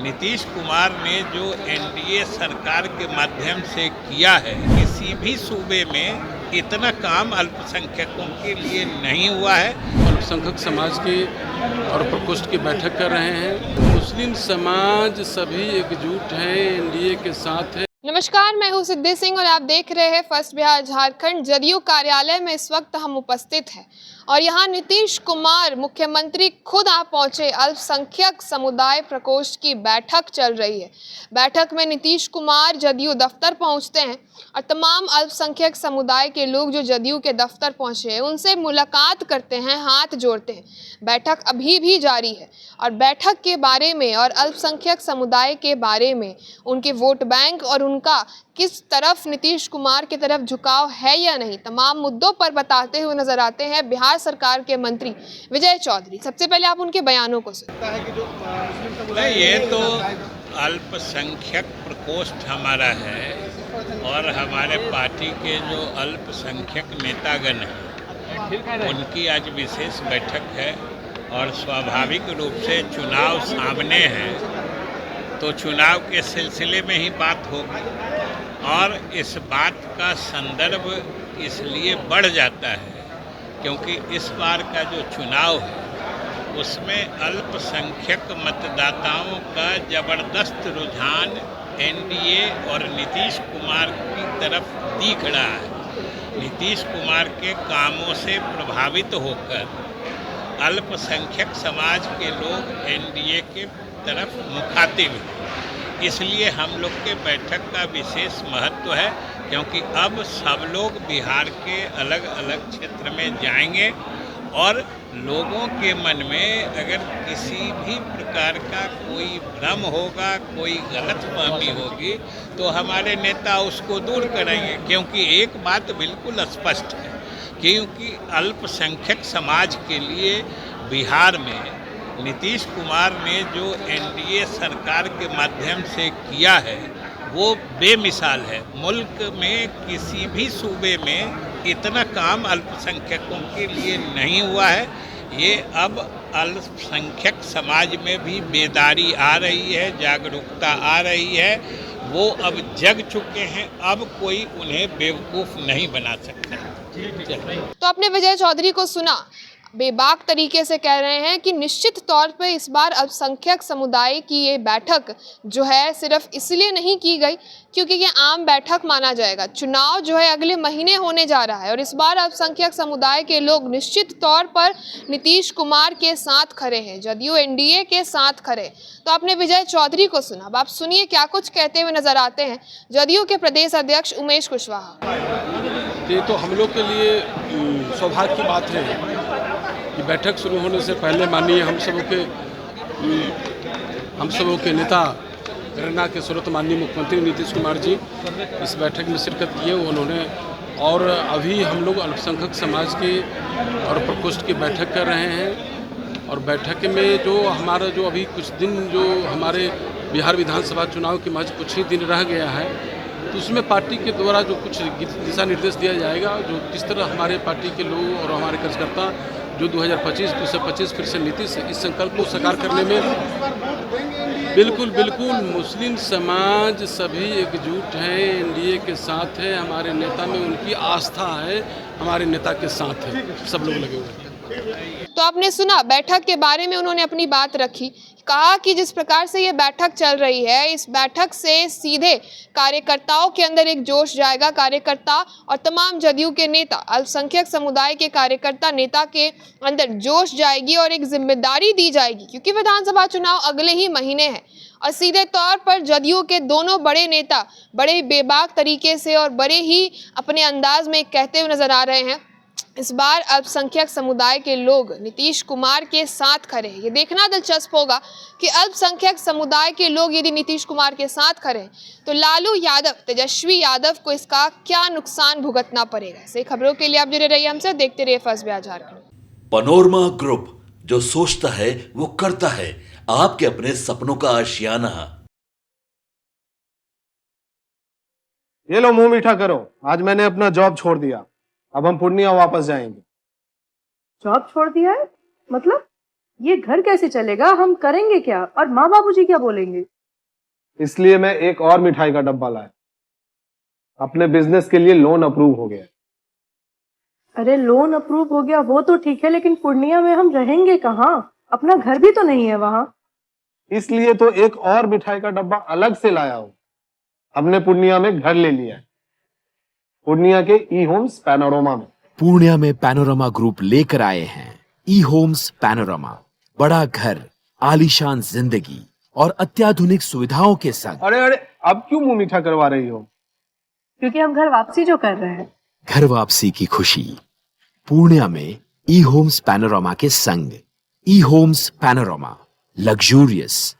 नीतीश कुमार ने जो एनडीए सरकार के माध्यम से किया है, किसी भी सूबे में इतना काम अल्पसंख्यकों के लिए नहीं हुआ है। अल्पसंख्यक समाज की और प्रकोष्ठ की बैठक कर रहे हैं। मुस्लिम समाज सभी एकजुट हैं, एनडीए के साथ है। नमस्कार, मैं हूं सिद्धि सिंह और आप देख रहे हैं फर्स्ट बिहार झारखंड। जदयू कार्यालय में इस वक्त हम उपस्थित हैं और यहां नीतीश कुमार मुख्यमंत्री खुद आ पहुंचे। अल्पसंख्यक समुदाय प्रकोष्ठ की बैठक चल रही है। बैठक में नीतीश कुमार जदयू दफ्तर पहुंचते हैं और तमाम अल्पसंख्यक समुदाय के लोग जो जदयू के दफ्तर पहुंचे हैं उनसे मुलाकात करते हैं, हाथ जोड़ते हैं। बैठक अभी भी जारी है और बैठक के बारे में और अल्पसंख्यक समुदाय के बारे में, उनके वोट बैंक और उनका किस तरफ नीतीश कुमार की तरफ झुकाव है या नहीं, तमाम मुद्दों पर बताते हुए नजर आते हैं बिहार सरकार के मंत्री विजय चौधरी। सबसे पहले आप उनके बयानों को सुनिए। ये तो अल्पसंख्यक प्रकोष्ठ हमारा है और हमारे पार्टी के जो अल्पसंख्यक नेतागण हैं उनकी आज विशेष बैठक है और स्वाभाविक रूप से चुनाव सामने है तो चुनाव के सिलसिले में ही बात होगी और इस बात का संदर्भ इसलिए बढ़ जाता है क्योंकि इस बार का जो चुनाव है उसमें अल्पसंख्यक मतदाताओं का ज़बरदस्त रुझान एनडीए और नीतीश कुमार की तरफ दिख रहा है। नीतीश कुमार के कामों से प्रभावित होकर अल्पसंख्यक समाज के लोग एनडीए के तरफ मुखातिब हैं। इसलिए हम लोग के बैठक का विशेष महत्व है क्योंकि अब सब लोग बिहार के अलग अलग क्षेत्र में जाएंगे और लोगों के मन में अगर किसी भी प्रकार का कोई भ्रम होगा, कोई गलतफहमी होगी तो हमारे नेता उसको दूर करेंगे। क्योंकि एक बात बिल्कुल स्पष्ट है, क्योंकि अल्पसंख्यक समाज के लिए बिहार में नीतीश कुमार ने जो एनडीए सरकार के माध्यम से किया है वो बेमिसाल है। मुल्क में किसी भी सूबे में इतना काम अल्पसंख्यकों के लिए नहीं हुआ है। ये अब अल्पसंख्यक समाज में भी बेदारी आ रही है, जागरूकता आ रही है, वो अब जग चुके हैं, अब कोई उन्हें बेवकूफ़ नहीं बना सकता। तो आपने विजय चौधरी को सुना, बेबाक तरीके से कह रहे हैं कि निश्चित तौर पे इस बार अल्पसंख्यक समुदाय की ये बैठक जो है सिर्फ इसलिए नहीं की गई क्योंकि ये आम बैठक माना जाएगा। चुनाव जो है अगले महीने होने जा रहा है और इस बार अल्पसंख्यक समुदाय के लोग निश्चित तौर पर नीतीश कुमार के साथ खड़े हैं, जदयू एनडीए के साथ खड़े। तो आपने विजय चौधरी को सुना, अब आप सुनिए क्या कुछ कहते हुए नजर आते हैं जदयू के प्रदेश अध्यक्ष उमेश कुशवाहा। ये तो हम लोग के लिए सौभाग्य की बात है कि बैठक शुरू होने से पहले माननीय हम सबों के नेता प्रेरणा के स्रोत माननीय मुख्यमंत्री नीतीश कुमार जी इस बैठक में शिरकत किए उन्होंने। और अभी हम लोग अल्पसंख्यक समाज की और प्रकोष्ठ की बैठक कर रहे हैं और बैठक में जो हमारा जो अभी कुछ दिन जो हमारे बिहार विधानसभा चुनाव के महज कुछ ही दिन रह गया है तो उसमें पार्टी के द्वारा जो कुछ दिशा निर्देश दिया जाएगा, जो किस तरह हमारे पार्टी के लोग और हमारे कार्यकर्ता जो 2025 फिर से नीतीश इस संकल्प को साकार करने में बिल्कुल मुस्लिम समाज सभी एकजुट हैं, एनडीए के साथ है, हमारे नेता में उनकी आस्था है, हमारे नेता के साथ है, सब लोग लगे हुए हैं। तो आपने सुना, बैठक के बारे में उन्होंने अपनी बात रखी, कहा कि जिस प्रकार से ये बैठक चल रही है इस बैठक से सीधे कार्यकर्ताओं के अंदर एक जोश जाएगा। कार्यकर्ता और तमाम जदयू के नेता, अल्पसंख्यक समुदाय के कार्यकर्ता नेता के अंदर जोश जाएगी और एक जिम्मेदारी दी जाएगी क्योंकि विधानसभा चुनाव अगले ही महीने है और सीधे तौर पर जदयू के दोनों बड़े नेता बड़े ही बेबाक तरीके से और बड़े ही अपने अंदाज में कहते हुए नजर आ रहे हैं इस बार अल्पसंख्यक समुदाय के लोग नीतीश कुमार के साथ खड़े हैं। ये देखना दिलचस्प होगा कि अल्पसंख्यक समुदाय के लोग यदि नीतीश कुमार के साथ खड़े हैं तो लालू यादव, तेजस्वी यादव को इसका क्या नुकसान भुगतना पड़ेगा। ऐसे खबरों के लिए आप जुड़े रहिए हमसे, देखते रहिए first Bihar Jharkhand. Panorama group, जो सोचता है वो करता है, आपके अपने सपनों का आशियाना। ये लो, मुंह मीठा करो, आज मैंने अपना जॉब छोड़ दिया, अब हम पूर्णिया वापस जाएंगे। जॉब छोड़ दिया है? मतलब ये घर कैसे चलेगा, हम करेंगे क्या और माँ बाबूजी क्या बोलेंगे? इसलिए मैं एक और मिठाई का डब्बा लाया। अपने बिजनेस के लिए लोन अप्रूव हो गया। अरे लोन अप्रूव हो गया वो तो ठीक है, लेकिन पूर्णिया में हम रहेंगे कहाँ? अपना घर भी तो नहीं है वहाँ। इसलिए तो एक और मिठाई का डब्बा अलग से लाया हूँ। हमने पूर्णिया में घर ले लिया है, पूर्णिया के ई होम्स पैनोरमा में। पूर्णिया में पैनोरमा ग्रुप लेकर आए हैं ई होम्स पैनोरमा, बड़ा घर, आलीशान जिंदगी और अत्याधुनिक सुविधाओं के संग। अरे अरे, अब क्यों मुंह मीठा करवा रही हो? क्योंकि हम घर वापसी जो कर रहे हैं। घर वापसी की खुशी पूर्णिया में ई होम्स पैनोरमा के संग। ई होम्स पैनोरमा, लग्जूरियस,